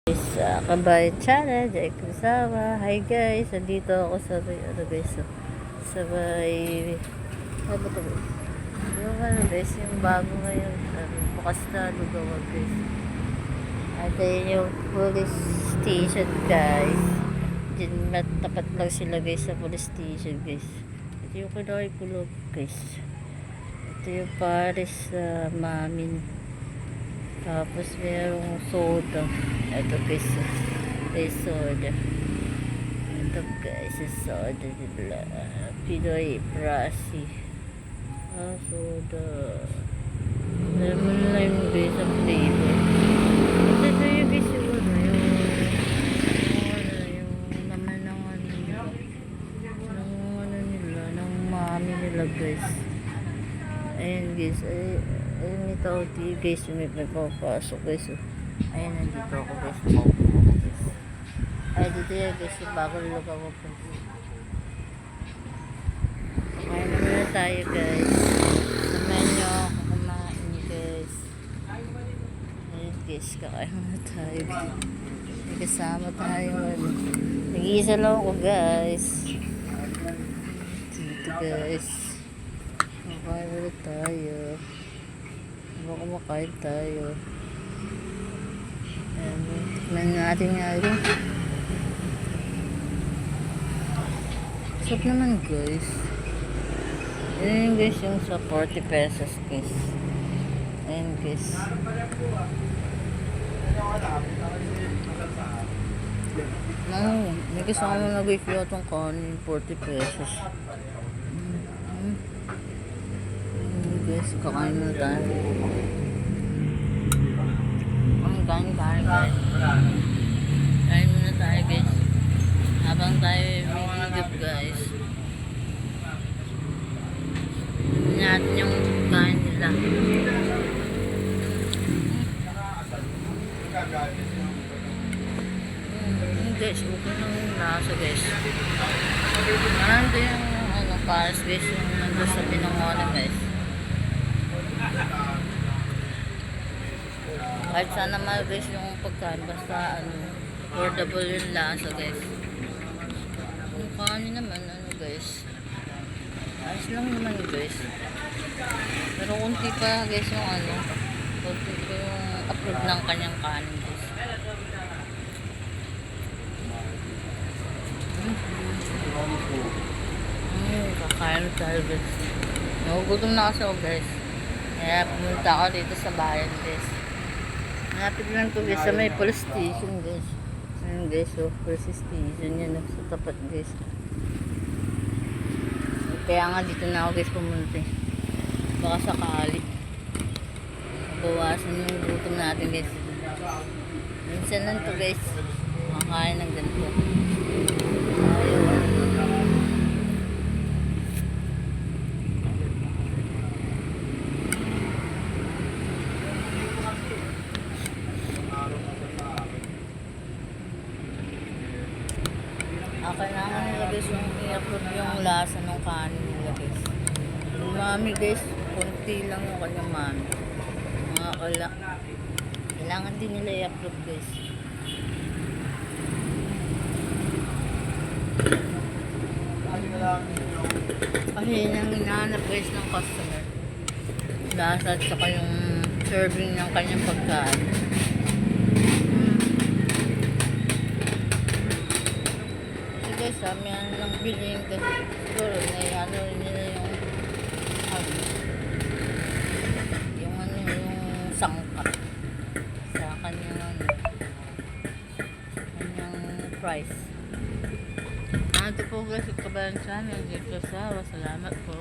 Sa Kabayan Channel, Jai Kusawa. Hi guys, nandito ako sa may guys, sa may ano ba ito guys? Yung guys, yung bago ngayon, bukas na lugaw guys. At ayun yung police station guys. Diyan tapat lang sila guys sa police station guys. Ito yung kinakikulog guys. Ito yung Paris sa Mamin. Tapos merong soda. Ito guys, may soda. Ito guys, soda nila. Pinoy Prasi. Soda. Lemon lime guys ang flavor. Ito yung guys yung naman ng nila, ng mami nila guys. Ayan guys, ayun ito guys, yung may nagpapasok guys. Ayan, nandito ako guys, ay dito yan guys, yung bagong lugaw ko. Kumain naman na tayo guys, samahan nyo ako kumain guys. Ayan guys, kakain na tayo guys. May kasama tayo, nag-iisa lang ako guys dito guys. Kumakain ulit tayo. Kumakain tayo. Ayan, tikman natin nga rin. Sarap naman guys. Ayan guys, yung sa 40 pesos guys. Ayan guys. May kasama na guys yung itong kanin, 40 pesos. Guys, kakain na tayo. Kain guys. Kain muna tayo guys. Habang tayo higop guys. Tignan natin yung kain nila. Guys, okay na yung lasa guys. Marami yung pares guys, yung nandun sa pinangonan guys. Kahit sana naman guys yung pagkain, basta affordable yung lasa guys. Yung kanin naman guys, ayos lang naman guys. Pero kunti pa guys yung kunti pa yung approve ng kanyang kanin guys. Kakain tayo guys. Nagugutom na kasi ako guys. Kaya pumunta ako dito sa bayan guys. Malapit lang ko guys sa may police station guys. Ayan guys, police station yan sa tapat guys. Kaya nga dito na ako guys pumunta. Baka sakali bawasan yung gutom natin guys. Minsan lang to guys, makakain ng ganito. Kailangan nila guys yung i-approve yung lasa ng kanin nila guys. Yung mami guys, konti lang yung kanyang mami. Kailangan din nila i-approve guys. Kasi yun ang hinahanap guys ng customer. Lasa at saka yung serving ng kanyang pagkain. Sabi lang bilhin kasi siguro na nila yung sangka sa kanyang price. Ito po guys, Kabayan Channel, Jai Kusawa. Salamat po.